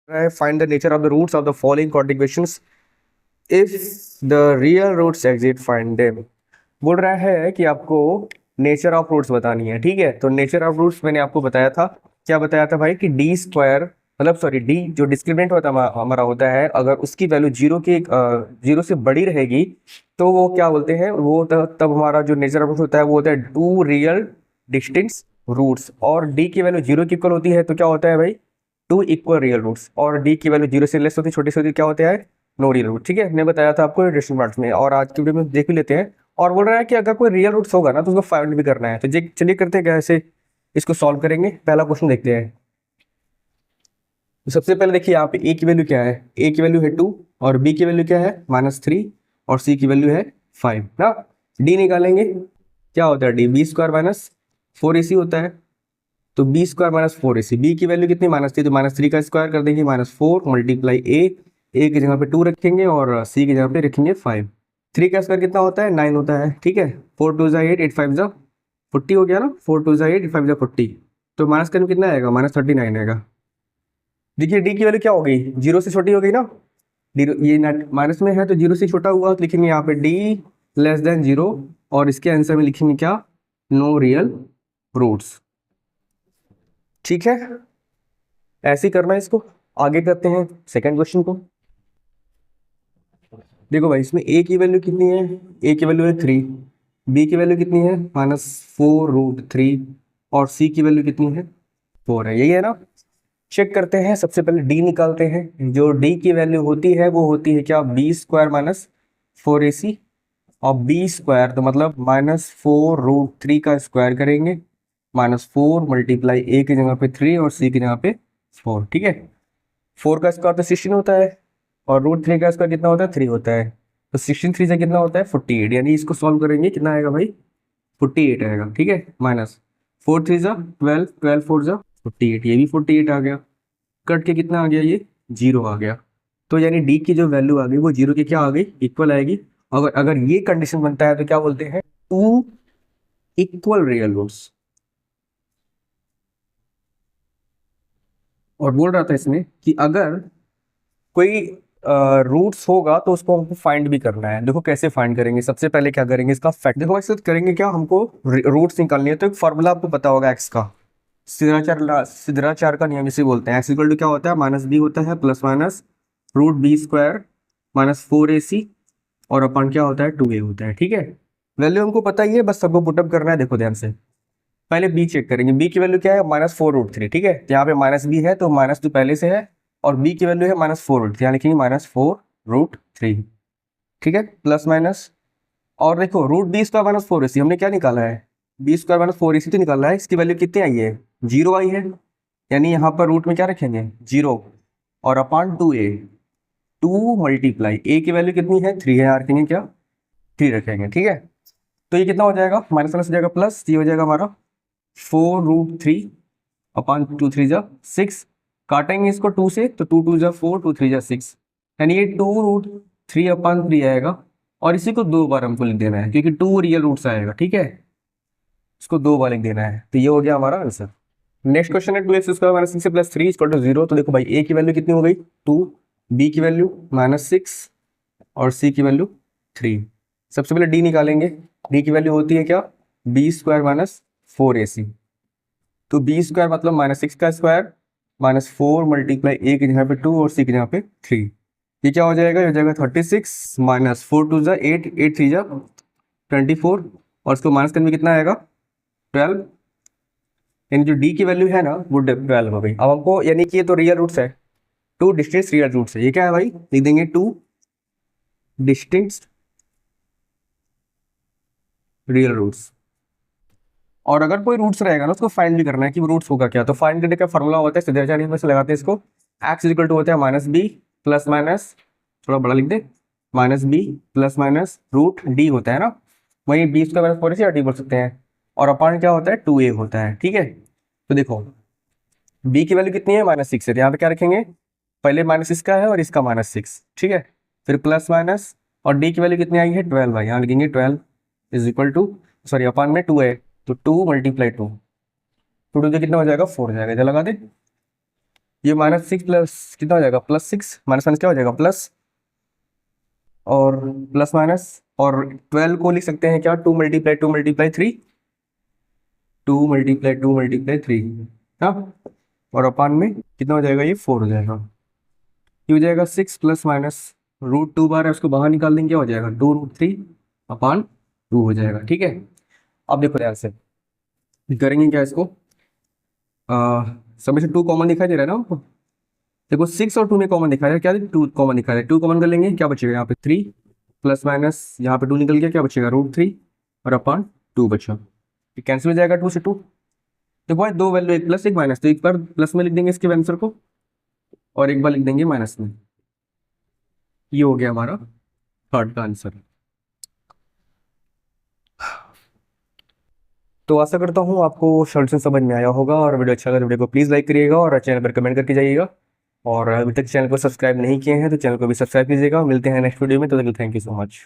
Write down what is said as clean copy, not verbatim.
Find the nature of the roots of the following contiguations. If the real roots exist, find them. बोल रहा है कि आपको nature of roots बतानी है। ठीक है, तो नेचर ऑफ रूट्स मैंने आपको बताया था। क्या बताया था भाई कि डी स्क्वायर मतलब सॉरी डी जो डिस्क्रिमिनेंट होता हमारा होता है, अगर उसकी वैल्यू जीरो से बड़ी रहेगी तो वो क्या बोलते हैं, वो तब हमारा जो नेचर ऑफ रूट्स होता है वो होता है टू रियल डिस्टिंक्ट रूट्स। और डी की वैल्यू जीरो की इक्वल होती है तो क्या होता है भाई, टू इक्वल रियल रूट्स। और डी की वैल्यू जीरो से लेस होती है, छोटी से होती है, क्या होता है, नो रियल रूट। ठीक है, मैंने बताया था आपको डेसिमल पार्ट्स में, और आज की वीडियो में देख भी लेते हैं। और बोल रहा है कि अगर कोई रियल रूट्स होगा ना तो उसको फाइंड भी करना है। तो चलिए करते हैं कैसे इसको सॉल्व करेंगे। पहला क्वेश्चन देखते हैं। तो सबसे पहले देखिए यहाँ पे ए की वैल्यू क्या है, ए की वैल्यू है 2 और बी की वैल्यू क्या है -3 और सी की वैल्यू है 5 ना। डी निकालेंगे, क्या होता है डी, बी स्क्वायर -4ac होता है। तो बी स्क्वायर -4ac, बी की वैल्यू कितनी -3, तो -3 का स्क्वायर कर देंगे -4 मल्टीप्लाई ए की जगह पे 2 रखेंगे और सी की जगह पे रखेंगे 5। 3 का स्क्वायर कितना होता है 9 होता है। ठीक है, 4 2 जा 8, 8 5 जा 40 हो गया ना, 4 2 जा 8, 8 5 जा 40। तो माइनस करने में कितना आएगा, -39 आएगा। देखिए डी की वैल्यू क्या हो गई, जीरो से छोटी हो गई ना। ये माइनस में है तो जीरो से छोटा हुआ, तो लिखेंगे यहाँ पे डी लेस देन जीरो और इसके आंसर में लिखेंगे क्या, नो रियल रूट्स। ठीक है, ऐसे ही करना है इसको। आगे करते हैं सेकंड क्वेश्चन को। देखो भाई इसमें ए की वैल्यू कितनी है, ए की वैल्यू है 3, बी की वैल्यू कितनी है -4√3 और सी की वैल्यू कितनी है 4 है, यही है ना। चेक करते हैं, सबसे पहले डी निकालते हैं। जो डी की वैल्यू होती है वो होती है क्या, बी स्क्वायर -4ac और बी स्क्वायर तो मतलब -4√3 का स्क्वायर करेंगे, -4 मल्टीप्लाई ए की जगह पे 3 और सी की जगह पे 4। ठीक है, 4 का स्क्वायर तो 16 होता है और √3 का स्क्वायर कितना होता है 3 होता है। तो 16 3 से कितना होता है 48, यानी इसको सॉल्व करेंगे कितना आएगा भाई 48 आएगा। ठीक है, -4 3 जा 12, 12 4 जा 48, ये भी 48 आ गया। कट के कितना आ गया, ये 0 आ गया। तो यानी डी की जो वैल्यू आ गई वो 0 की क्या आ गई, इक्वल आएगी। अगर अगर ये कंडीशन बनता है तो क्या बोलते हैं, टू इक्वल रियल रूट्स। और बोल रहा था इसमें कि अगर कोई रूट्स होगा तो उसको हमको फाइंड भी करना है। देखो कैसे फाइंड करेंगे, सबसे पहले क्या करेंगे, इसका फैक्ट देखो ऐसे करेंगे क्या, हमको रूट्स निकालनी है। तो एक फॉर्मूला आपको पता होगा एक्स का, सिद्धाचार का नियम इसे बोलते हैं। एक्स इक्वल टू क्या होता है, -b होता है प्लस माइनस √b² -4ac और अपन क्या होता है 2a होता है। ठीक है, वैल्यू हमको पता ही है, बस सबको पुटअप करना है। देखो ध्यान से, पहले बी चेक करेंगे। बी की वैल्यू क्या है -4√3। ठीक है, यहाँ पे -b है तो माइनस तो पहले से है और बी की वैल्यू है -4√3, यहाँ लिखेंगे -4√3। ठीक है, प्लस माइनस और देखो √b² -4ac हमने क्या निकाला है, b² -4ac तो निकाला है। इसकी वैल्यू कितनी आई है, 0 आई है, यानी यहाँ पर रूट में क्या रखेंगे 0 और अपान 2a, 2 मल्टीप्लाई ए की वैल्यू कितनी है 3 है, यहाँ रखेंगे क्या 3 रखेंगे। ठीक है, तो ये कितना हो जाएगा, माइनस माइनस हो जाएगा प्लस, ये हो जाएगा हमारा 4√3 अपान 2 3 जा 6। काटेंगे इसको 2 से तो 2 2 जा 4, 2 3 जा 6, यानी ये 2√3 अपान 3 आएगा। और इसी को 2 बार हमको लिख देना है क्योंकि 2 रियल रूट्स आएगा। ठीक है, इसको 2 बार लिख देना है, तो ये हो गया हमारा आंसर। नेक्स्ट क्वेश्चन है 2x² - 6 + 3 = 0। तो देखो भाई ए की वैल्यू कितनी हो गई 2, बी की वैल्यू -6 और सी की वैल्यू 3। सबसे पहले डी निकालेंगे। डी की वैल्यू होती है क्या, b² - 4ac। तो b² मतलब -6 का स्क्वायर -4 मल्टीप्लाई ए की जगह पे 2 और सी की जगह पे 3। ये क्या हो जाएगा, ये हो जाएगा 36 -4 2 जा 8, 8 3 जा 24 और इसको माइनस करने में कितना आएगा 12, यानी जो डी की वैल्यू है ना वो 12 हो गई। अब हमको यानी कि ये तो रियल रूट्स है, 2 डिस्टिंक्ट रियल रूट्स है। ये क्या है भाई, लिख देंगे 2 डिस्टिंक्ट रियल रूट्स। और अगर कोई रूट्स रहेगा ना उसको फाइंड भी करना है कि वो रूट्स होगा क्या। तो फाइंड करने का फॉर्मूला होता है सिद्धाचार्य नियम से लगाते हैं इसको, एक्स इक्वल टू होता है -b प्लस माइनस, थोड़ा बड़ा लिख दे, -b प्लस माइनस √d होता है ना, वही b² - 4ac डी बोल सकते हैं। और अपान क्या होता है 2a होता है। ठीक है, तो देखो b की वैल्यू कितनी है -6 है, तो यहाँ पे क्या रखेंगे, पहले -6 का है और इसका -6। ठीक है, फिर प्लस माइनस और d की वैल्यू कितनी आई है 12 भाई, यहाँ लिखेंगे 12 इज इक्वल टू, सॉरी अपान में 2 है तो 2 मल्टीप्लाई 2, 2 2 कितना हो जाएगा 4 हो जाएगा, इधर लगा दे। ये -6 प्लस कितना हो जाएगा, +6, माइनस माइनस क्या हो जाएगा प्लस, और प्लस माइनस, और 12 को लिख सकते हैं क्या, 2 मल्टीप्लाई 2 मल्टीप्लाई 3, 2 मल्टीप्लाई 2 मल्टीप्लाई 3, हाँ, और अपान में कितना हो जाएगा, ये 4 हो जाएगा। ये हो जाएगा 6 प्लस माइनस √2 बार है, उसको बाहर निकाल देंगे, क्या हो जाएगा 2√3 अपान 2 हो जाएगा। ठीक है, अब देखो ध्यान से करेंगे क्या इसको, सब में से 2 कॉमन दिखाई दे रहा है ना आपको, देखो 6 और 2 में कॉमन दिखा रहा है, क्या 2 कॉमन दिखा रहा है, 2 कॉमन कर लेंगे, क्या बचेगा यहाँ पे 3 प्लस माइनस यहाँ पे 2 निकल गया, क्या बचेगा √3 और अपान 2 बचा, ये कैंसिल हो जाएगा 2 से 2। देखो भाई 2 वैल्यू, एक प्लस एक माइनस, तो एक बार प्लस में लिख देंगे इसके आंसर को और एक बार लिख देंगे माइनस में। ये हो गया हमारा थर्ड का आंसर। तो आशा करता हूँ आपको सॉल्यूशन समझ में आया होगा, और वीडियो अच्छा लगा तो वीडियो को प्लीज़ लाइक करिएगा और चैनल पर कमेंट करके जाइएगा, और अभी तक चैनल को सब्सक्राइब नहीं किए हैं तो चैनल को भी सब्सक्राइब कीजिएगा। मिलते हैं नेक्स्ट वीडियो में, तो थैंक यू सो मच।